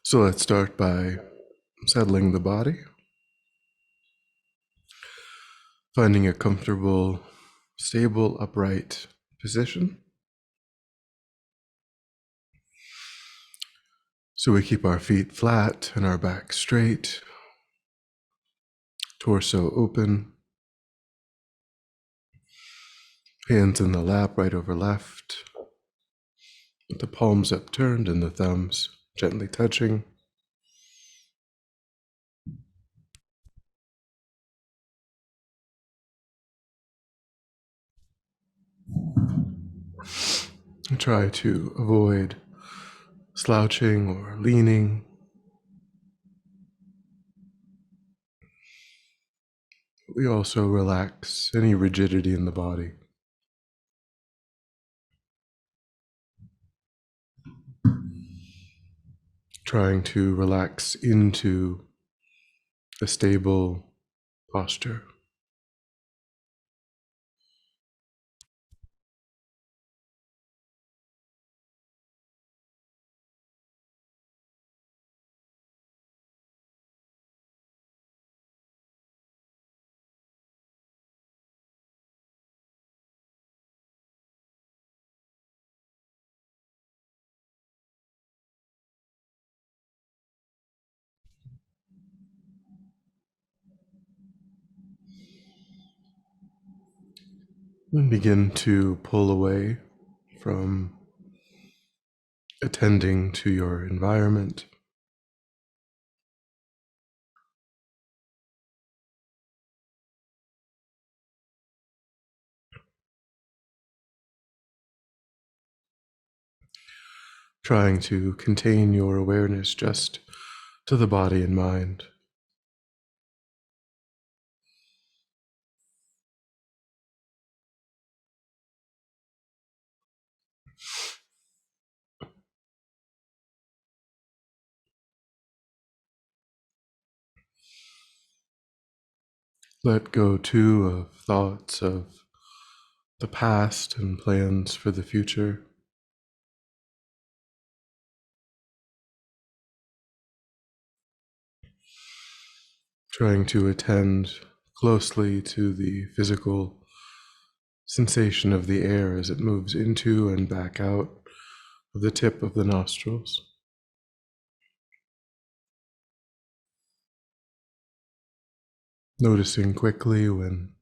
So let's start by settling the body, finding a comfortable, stable, upright position. So we keep our feet flat and our back straight, torso open, hands in the lap, right over left, with the palms upturned and the thumbs gently touching. Try to avoid slouching or leaning. We also relax any rigidity in the body. Trying to relax into a stable posture. And begin to pull away from attending to your environment. Trying to contain your awareness just to the body and mind. Let go too of thoughts of the past and plans for the future. Trying to attend closely to the physical sensation of the air as it moves into and back out of the tip of the nostrils. Noticing quickly when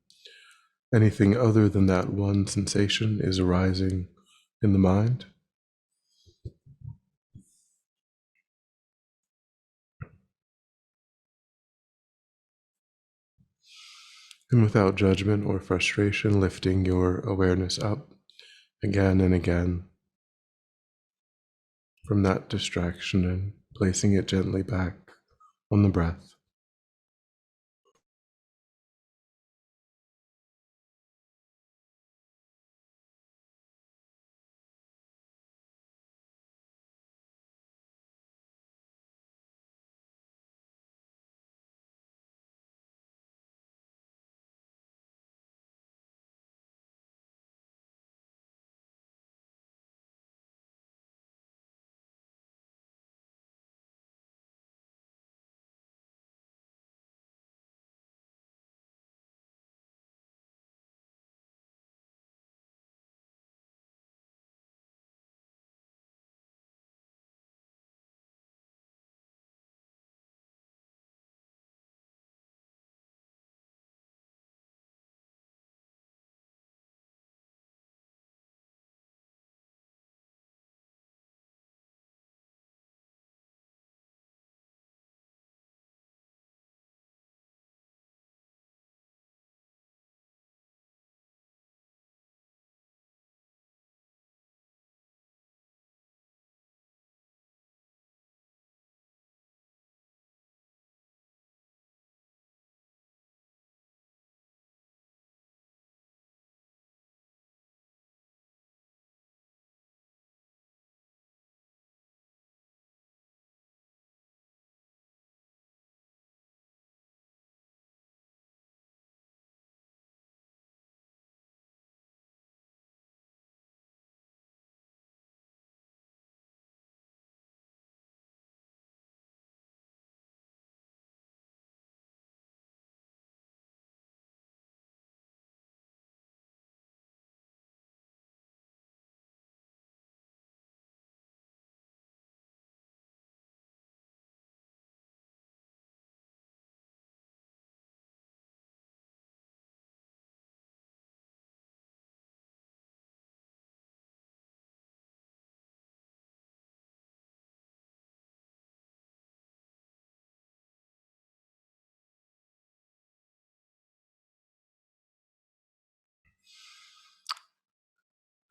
anything other than that one sensation is arising in the mind. And without judgment or frustration, lifting your awareness up again and again from that distraction and placing it gently back on the breath.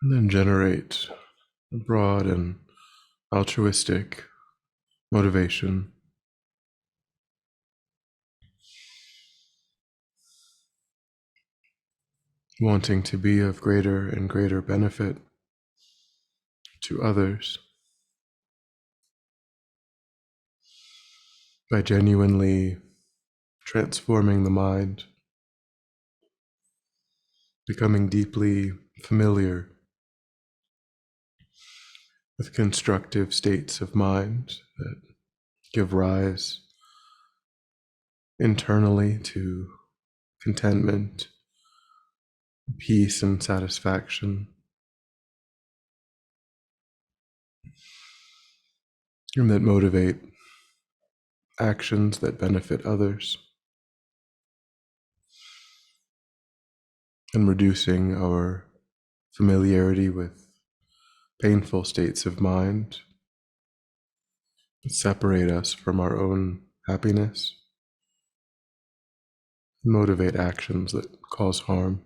and then generate a broad and altruistic motivation, wanting to be of greater and greater benefit to others by genuinely transforming the mind, becoming deeply familiar with constructive states of mind that give rise internally to contentment, peace, and satisfaction, and that motivate actions that benefit others, and reducing our familiarity with painful states of mind that separate us from our own happiness, motivate actions that cause harm.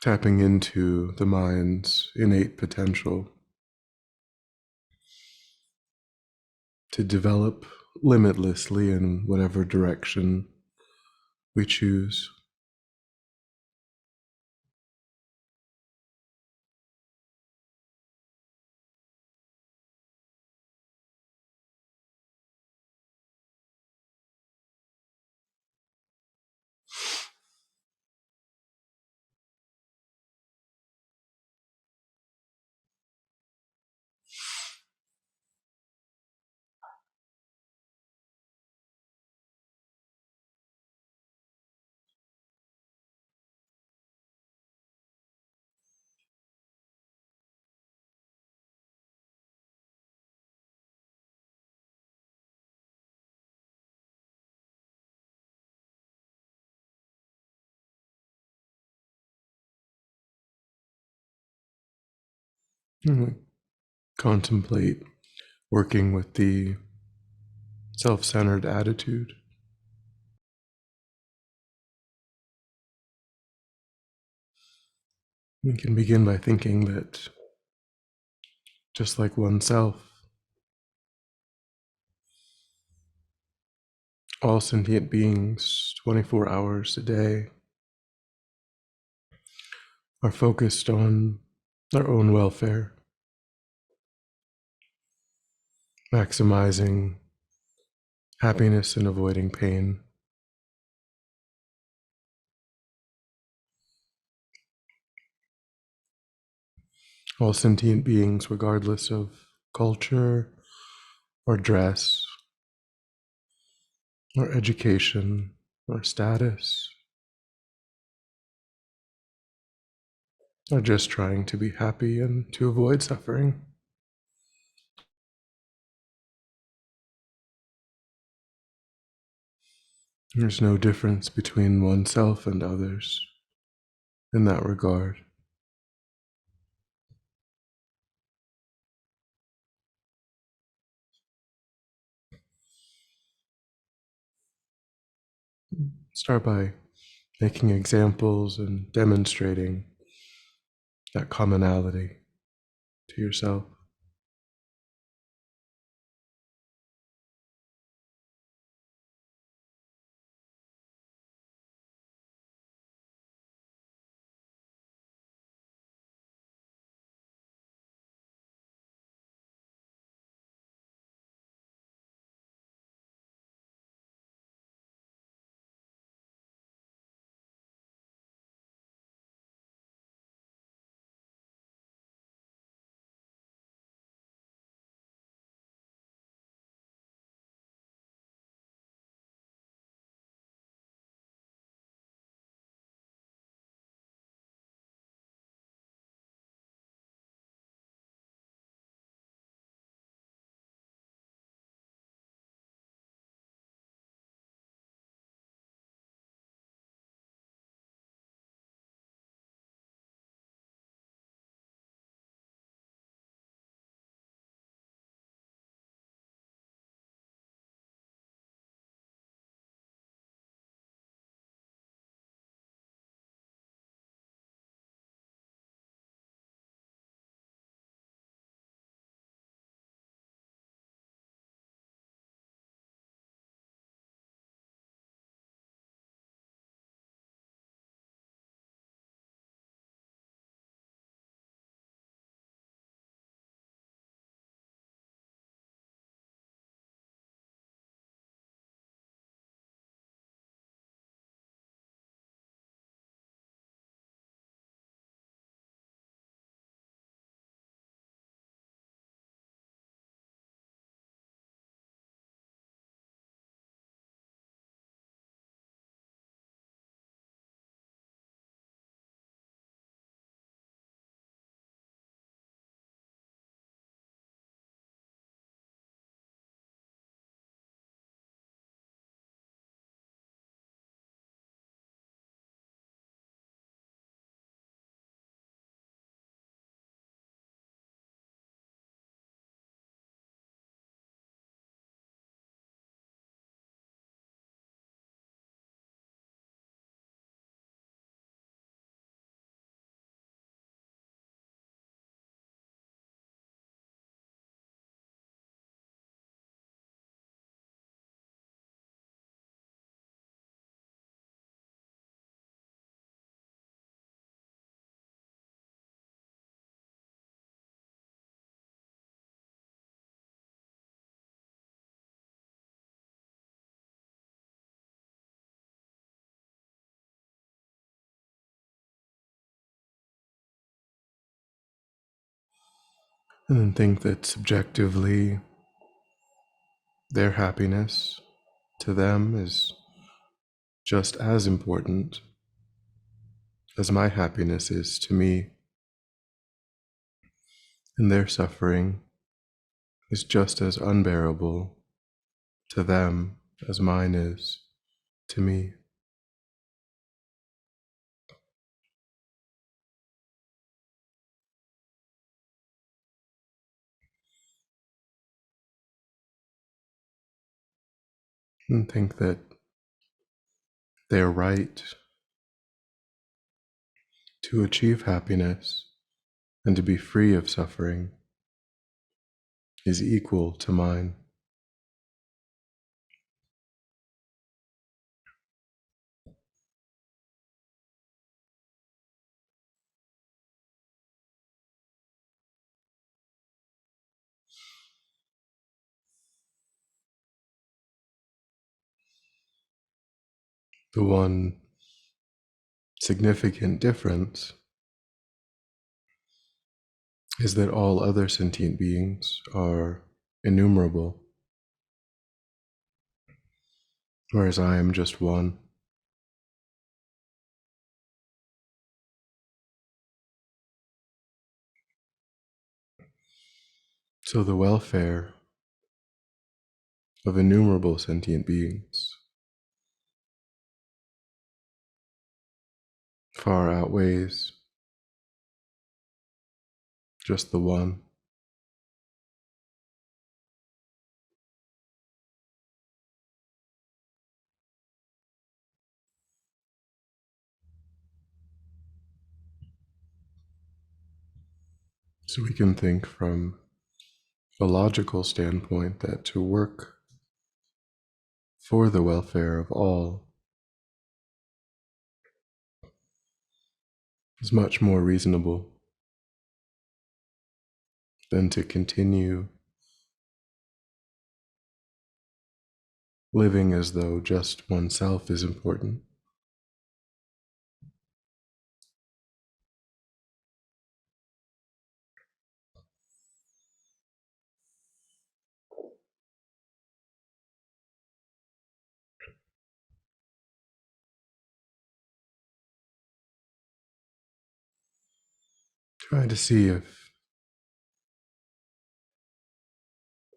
Tapping into the mind's innate potential to develop limitlessly in whatever direction we choose. And contemplate working with the self-centered attitude. We can begin by thinking that just like oneself, all sentient beings 24 hours a day are focused on their own welfare, maximizing happiness and avoiding pain. All sentient beings, regardless of culture or dress or education or status, are just trying to be happy and to avoid suffering. There's no difference between oneself and others in that regard. Start by making examples and demonstrating that commonality to yourself. And then think that subjectively their happiness to them is just as important as my happiness is to me, and their suffering is just as unbearable to them as mine is to me. And think that their right to achieve happiness and to be free of suffering is equal to mine. The one significant difference is that all other sentient beings are innumerable, whereas I am just one. So the welfare of innumerable sentient beings far outweighs just the one. So we can think from a logical standpoint that to work for the welfare of all is much more reasonable than to continue living as though just oneself is important. Try to see if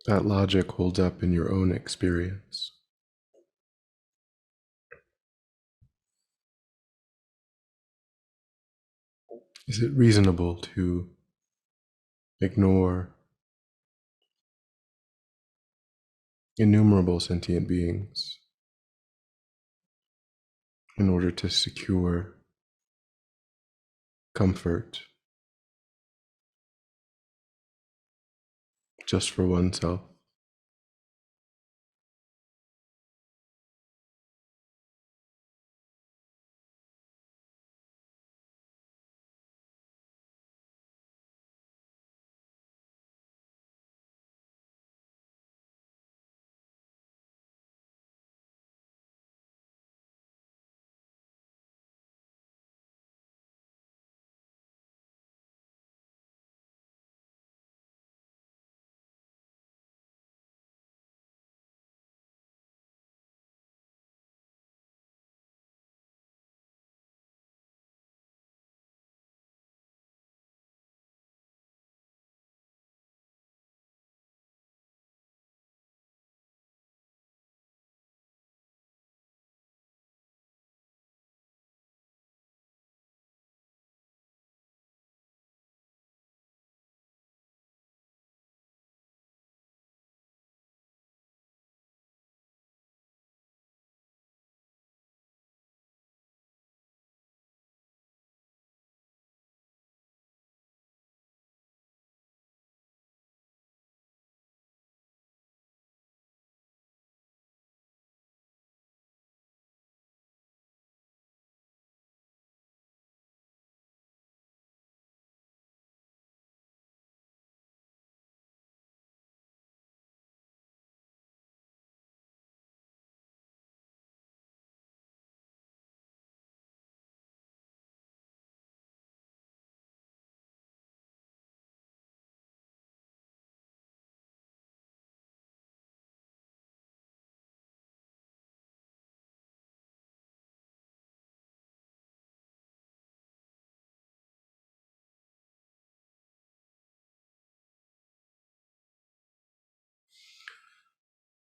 that logic holds up in your own experience. Is it reasonable to ignore innumerable sentient beings in order to secure comfort just for oneself?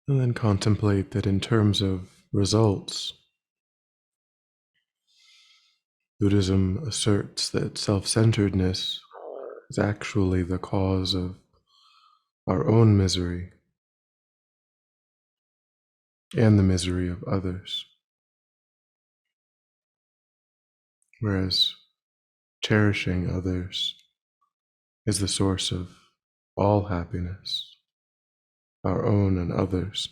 And then contemplate that in terms of results, Buddhism asserts that self-centeredness is actually the cause of our own misery and the misery of others, whereas cherishing others is the source of all happiness, our own and others.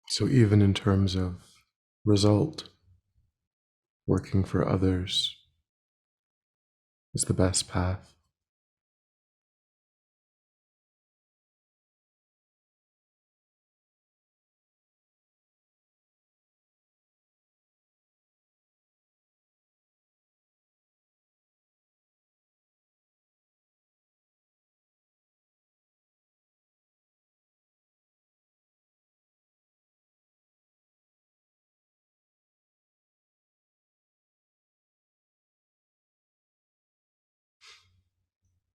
So even in terms of result, working for others is the best path.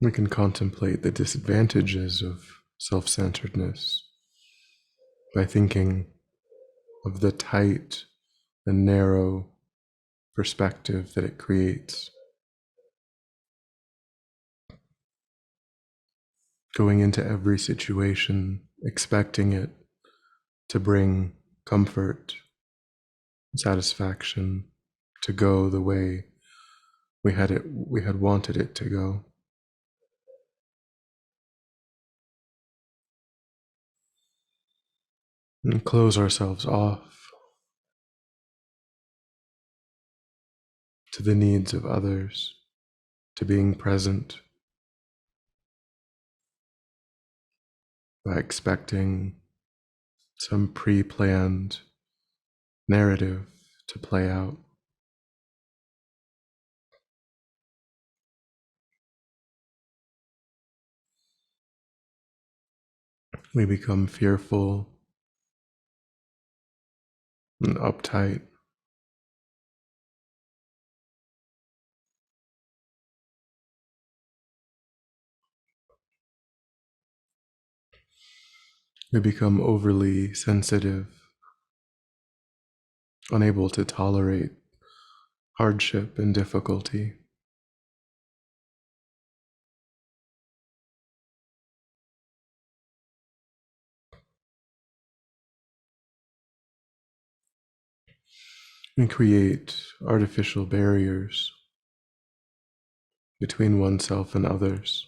We can contemplate the disadvantages of self-centeredness by thinking of the tight and narrow perspective that it creates. Going into every situation, expecting it to bring comfort, satisfaction, to go the way we had wanted it to go. And close ourselves off to the needs of others, to being present by expecting some pre-planned narrative to play out. We become fearful and uptight. We become overly sensitive, unable to tolerate hardship and difficulty. We create artificial barriers between oneself and others,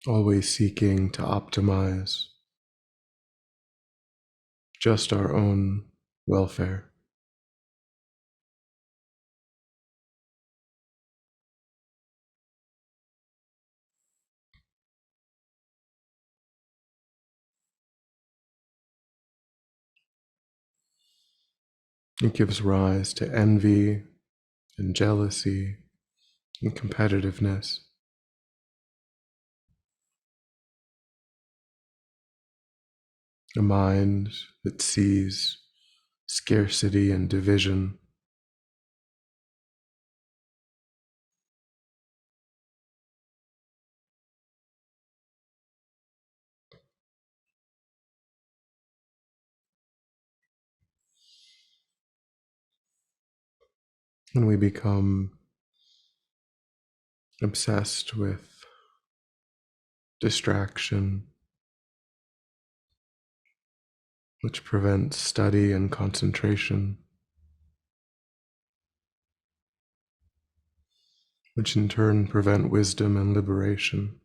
always seeking to optimize just our own welfare. It gives rise to envy and jealousy and competitiveness. A mind that sees scarcity and division, and we become obsessed with distraction, which prevents study and concentration, which in turn prevent wisdom and liberation.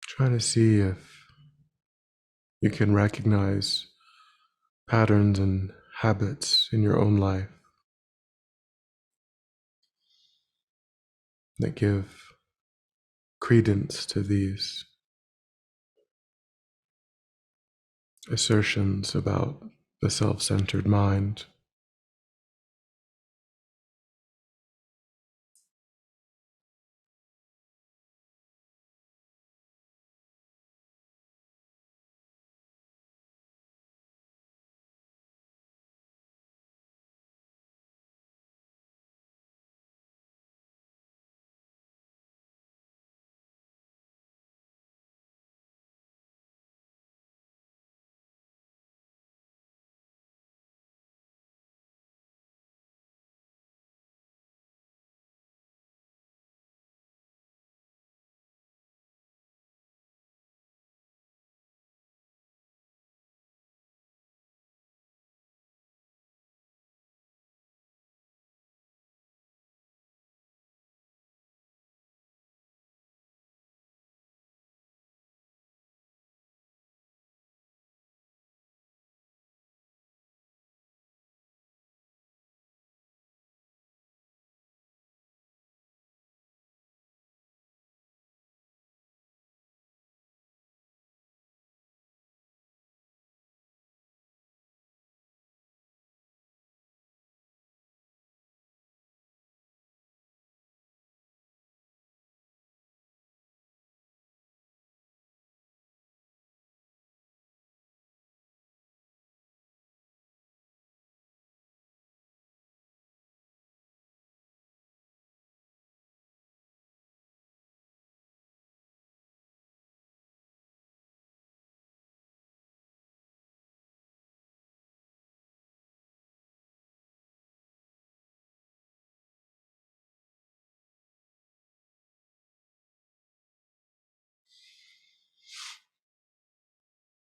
Try to see if you can recognize patterns and habits in your own life that give credence to these assertions about the self-centered mind.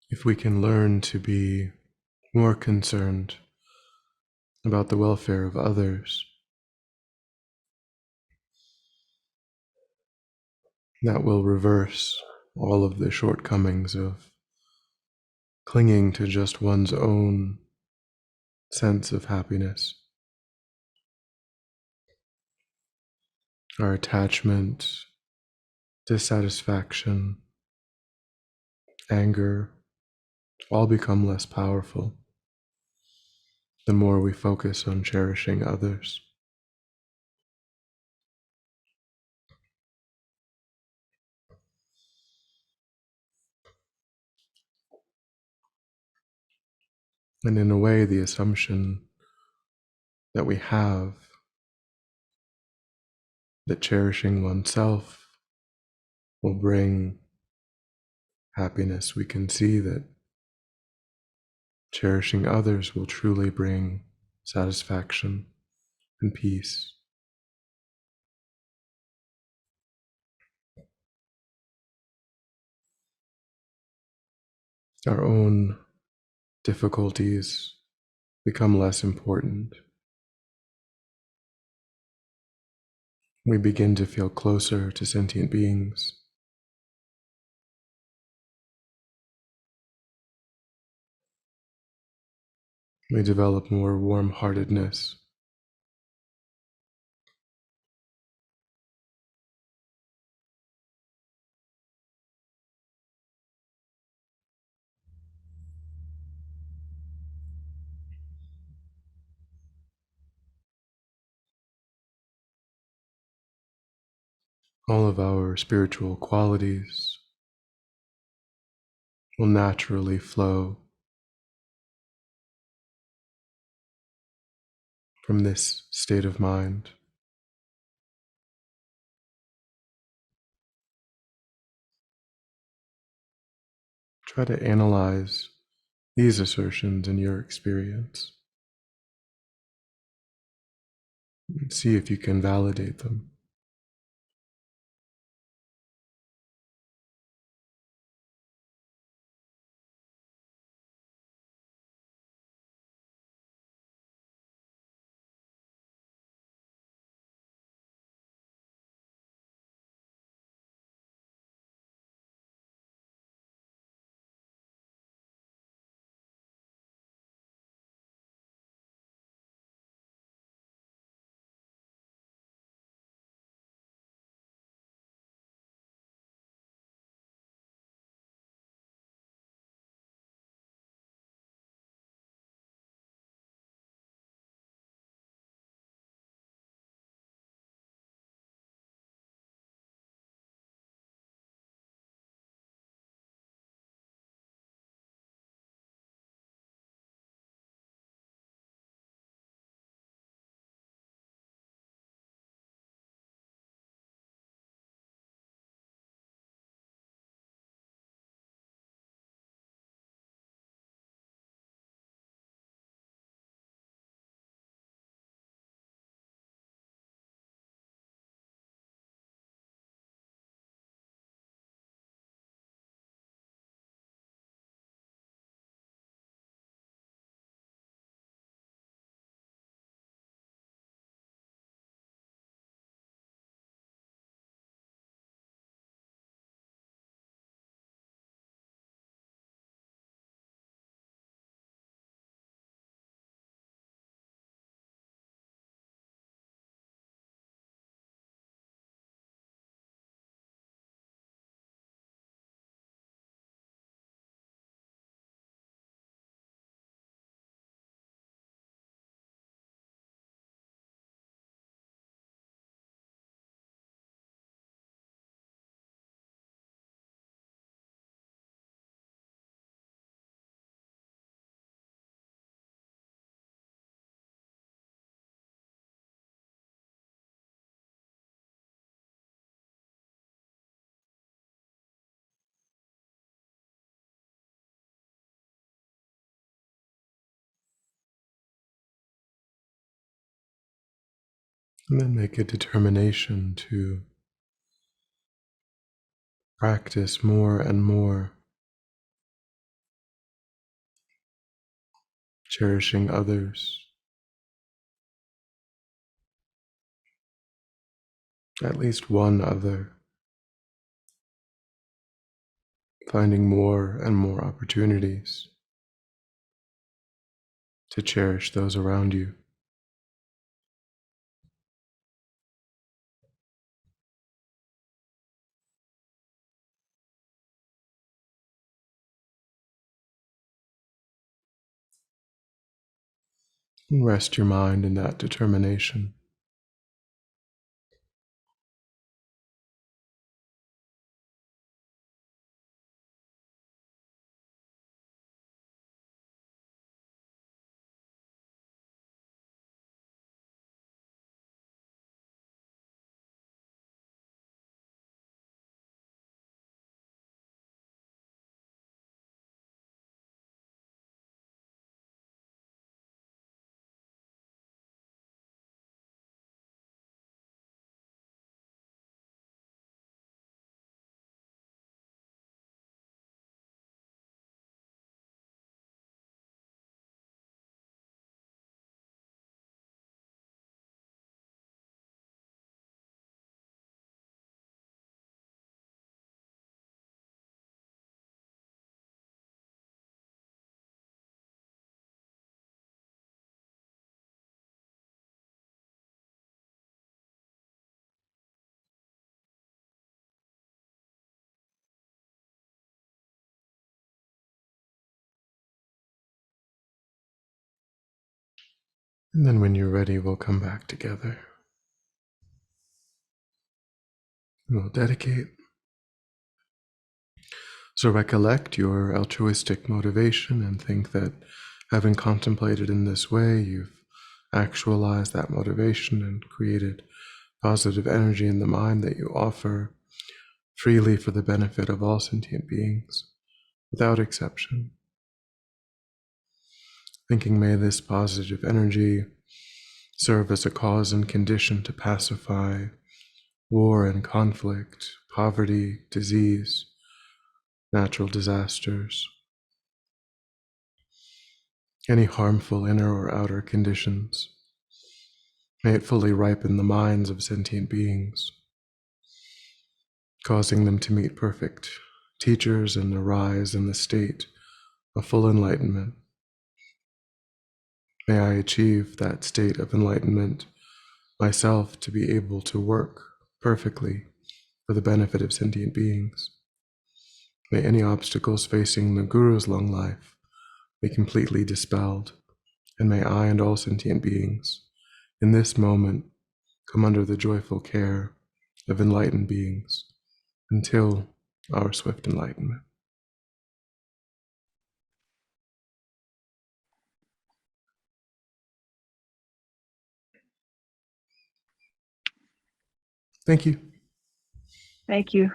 If we can learn to be more concerned about the welfare of others, that will reverse all of the shortcomings of clinging to just one's own sense of happiness. Our attachment, dissatisfaction, anger all become less powerful the more we focus on cherishing others. And in a way, the assumption that we have that cherishing oneself will bring happiness, we can see that cherishing others will truly bring satisfaction and peace. Our own difficulties become less important. We begin to feel closer to sentient beings. We develop more warm-heartedness. All of our spiritual qualities will naturally flow from this state of mind. Try to analyze these assertions in your experience and see if you can validate them. And then make a determination to practice more and more cherishing others, at least one other, finding more and more opportunities to cherish those around you. And rest your mind in that determination. And then when you're ready, we'll come back together. We'll dedicate. So recollect your altruistic motivation and think that having contemplated in this way, you've actualized that motivation and created positive energy in the mind that you offer freely for the benefit of all sentient beings, without exception. Thinking, may this positive energy serve as a cause and condition to pacify war and conflict, poverty, disease, natural disasters, any harmful inner or outer conditions. May it fully ripen the minds of sentient beings, causing them to meet perfect teachers and arise in the state of full enlightenment. May I achieve that state of enlightenment myself to be able to work perfectly for the benefit of sentient beings. May any obstacles facing the Guru's long life be completely dispelled, and may I and all sentient beings in this moment come under the joyful care of enlightened beings until our swift enlightenment. Thank you. Thank you.